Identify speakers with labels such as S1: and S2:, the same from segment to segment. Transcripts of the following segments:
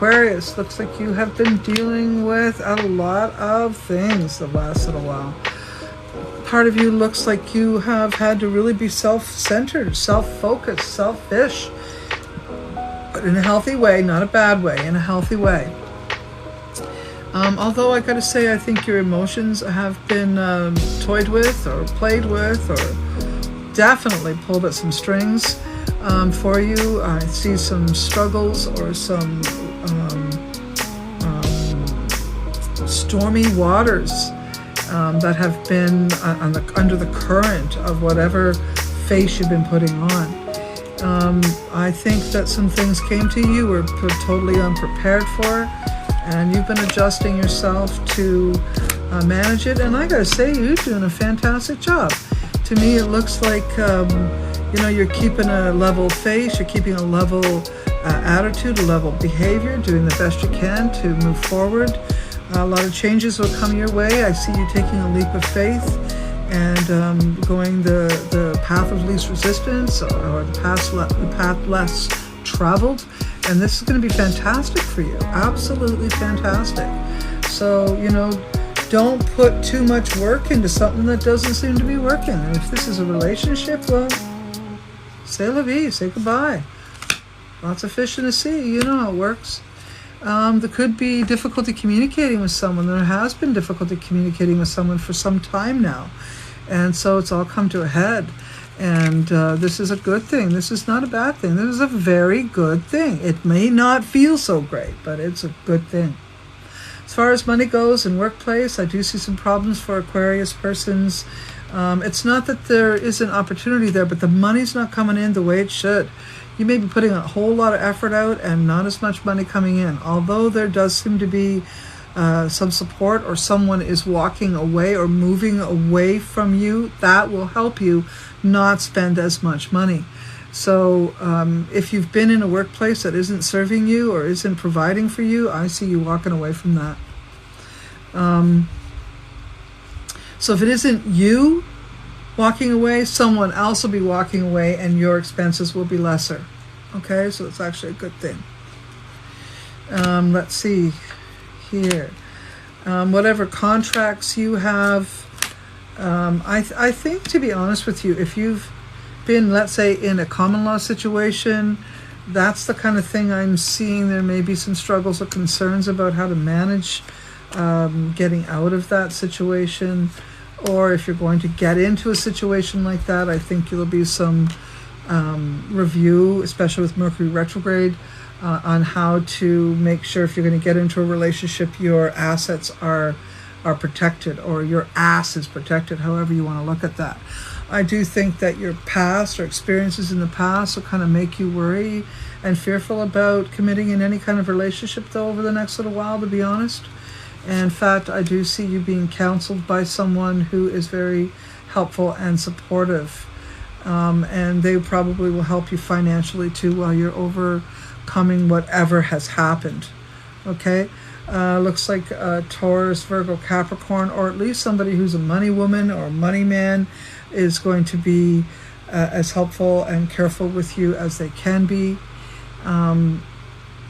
S1: Aquarius, looks like you have been dealing with a lot of things the last little while. Part of you looks like you have had to really be self-centered, self-focused, selfish, but in a healthy way, not a bad way, in a healthy way. Although I gotta say, I think your emotions have been toyed with or played with or definitely pulled at some strings for you. I see some struggles or some stormy waters that have been under the current of whatever face you've been putting on. I think that some things came to you were totally unprepared for, and you've been adjusting yourself to manage it. And I gotta say, you're doing a fantastic job. To me, it looks like you're keeping a level face, you're keeping a level attitude, a level behavior, doing the best you can to move forward. A lot of changes will come your way. I see you taking a leap of faith and going the path of least resistance, or the path less traveled. And this is going to be fantastic for you. Absolutely fantastic. So, don't put too much work into something that doesn't seem to be working. And if this is a relationship, well, say la vie, say goodbye. Lots of fish in the sea. You know how it works. There could be difficulty communicating with someone. There has been difficulty communicating with someone for some time now. And so it's all come to a head. And this is a good thing. This is not a bad thing. This is a very good thing. It may not feel so great, but it's a good thing. As far as money goes in workplace, I do see some problems for Aquarius persons. It's not that there isn't opportunity there, but the money's not coming in the way it should. You may be putting a whole lot of effort out and not as much money coming in. Although there does seem to be some support, or someone is walking away or moving away from you, that will help you not spend as much money. So if you've been in a workplace that isn't serving you or isn't providing for you, I see you walking away from that. So if it isn't you walking away, someone else will be walking away and your expenses will be lesser. Okay, so it's actually a good thing. Let's see here. Whatever contracts you have, I think, to be honest with you, if you've been, let's say, in a common law situation, that's the kind of thing I'm seeing. There may be some struggles or concerns about how to manage getting out of that situation. Or if you're going to get into a situation like that, I think there'll be some review, especially with Mercury retrograde, on how to make sure, if you're going to get into a relationship, your assets are protected, or your ass is protected, however you want to look at that. I do think that your past or experiences in the past will kind of make you worry and fearful about committing in any kind of relationship, though, over the next little while, to be honest. And in fact, I do see you being counseled by someone who is very helpful and supportive. And they probably will help you financially too while you're overcoming whatever has happened. Okay? Looks like Taurus, Virgo, Capricorn, or at least somebody who's a money woman or a money man is going to be as helpful and careful with you as they can be.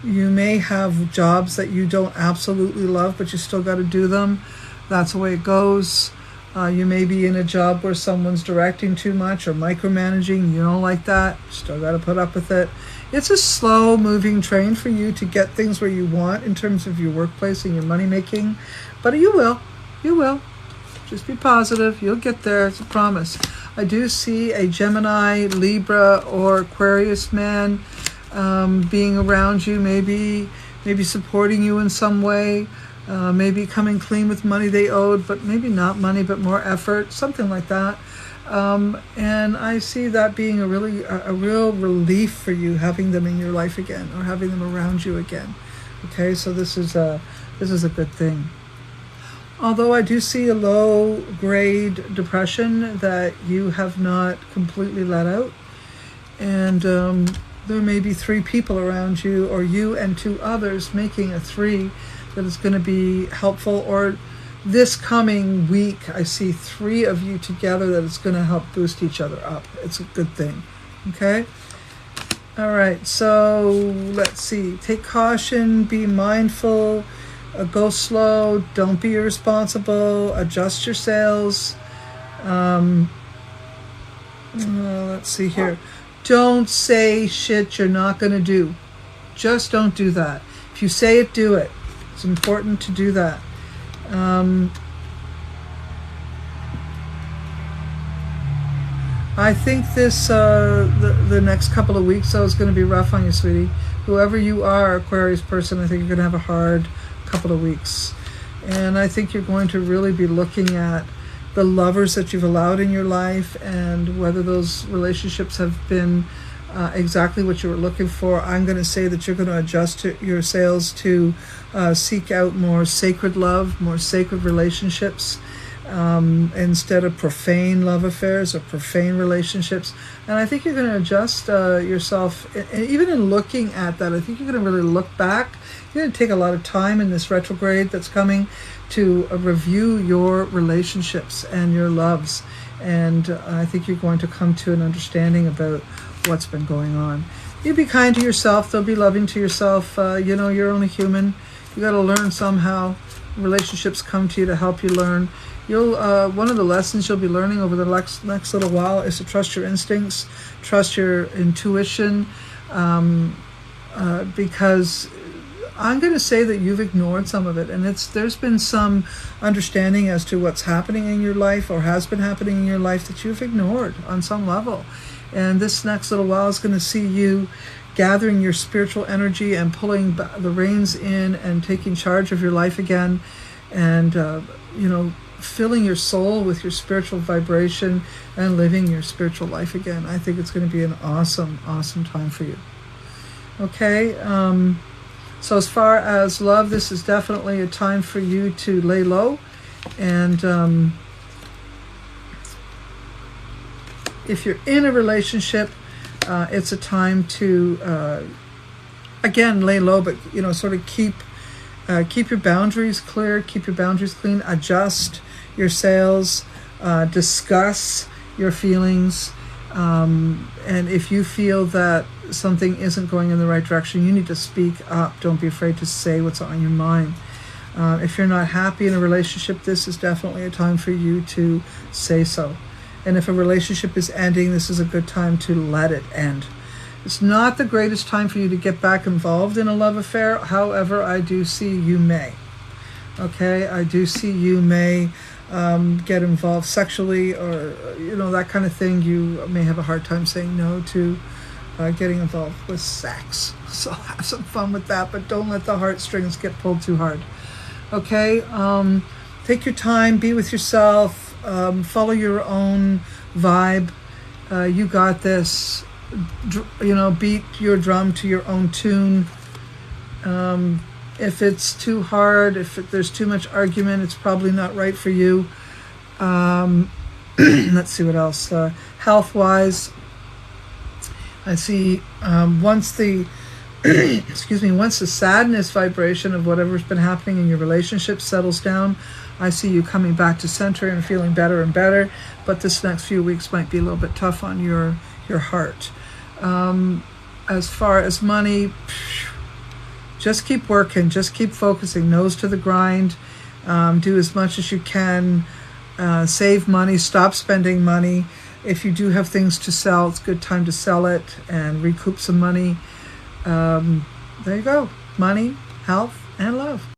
S1: You may have jobs that you don't absolutely love, but you still got to do them. That's the way it goes. You may be in a job where someone's directing too much or micromanaging. You don't like that. Still got to put up with it. It's a slow moving train for you to get things where you want in terms of your workplace and your money making. But you will. You will. Just be positive. You'll get there. It's a promise. I do see a Gemini, Libra, or Aquarius man being around you, maybe supporting you in some way, maybe coming clean with money they owed, but maybe not money, but more effort, something like that. And I see that being a real relief for you, having them in your life again, or having them around you again. Okay, so this is a good thing. Although I do see a low-grade depression that you have not completely let out, and there may be 3 people around you, or you and 2 others, making a 3 that is going to be helpful. Or this coming week, I see 3 of you together that is going to help boost each other up. It's a good thing. Okay? All right, so let's see. Take caution, be mindful, go slow, don't be irresponsible, adjust your sails. Let's see here. Don't say shit you're not going to do. Just don't do that. If you say it, do it. It's important to do that. I think this the next couple of weeks though is going to be rough on you, sweetie. Whoever you are, Aquarius person, I think you're going to have a hard couple of weeks. And I think you're going to really be looking at the lovers that you've allowed in your life and whether those relationships have been exactly what you were looking for. I'm going to say that you're going to adjust your sails to seek out more sacred love, more sacred relationships, instead of profane love affairs or profane relationships. And I think you're going to adjust yourself, and even in looking at that, I think you're going to really look back. You're going to take a lot of time in this retrograde that's coming to review your relationships and your loves. And I think you're going to come to an understanding about what's been going on. You be kind to yourself, though, be loving to yourself. You're only human. You got to learn somehow. Relationships come to you to help you learn. One of the lessons you'll be learning over the next little while is to trust your instincts, trust your intuition, because I'm going to say that you've ignored some of it, and there's been some understanding as to what's happening in your life or has been happening in your life that you've ignored on some level. And this next little while is going to see you gathering your spiritual energy and pulling the reins in and taking charge of your life again, and filling your soul with your spiritual vibration and living your spiritual life again. I think it's going to be an awesome, awesome time for you. Okay, so as far as love, this is definitely a time for you to lay low, and if you're in a relationship, it's a time to again lay low, but sort of keep your boundaries clear, keep your boundaries clean, adjust your sails, discuss your feelings, and if you feel that something isn't going in the right direction, you need to speak up. Don't be afraid to say what's on your mind. If you're not happy in a relationship, this is definitely a time for you to say so. And if a relationship is ending, this is a good time to let it end. It's not the greatest time for you to get back involved in a love affair. However, I do see you may. Okay, I do see you may get involved sexually or, that kind of thing. You may have a hard time saying no to getting involved with sex. So have some fun with that, but don't let the heartstrings get pulled too hard. Okay, take your time, be with yourself, follow your own vibe. You got this. Beat your drum to your own tune. If it's too hard, if there's too much argument, it's probably not right for you. Let's see what else. Health-wise, I see once the once the sadness vibration of whatever's been happening in your relationship settles down, I see you coming back to center and feeling better and better. But this next few weeks might be a little bit tough on your heart. As far as money, just keep working, just keep focusing, nose to the grind, do as much as you can, save money, stop spending money. If you do have things to sell, it's a good time to sell it and recoup some money. There you go, money, health, and love.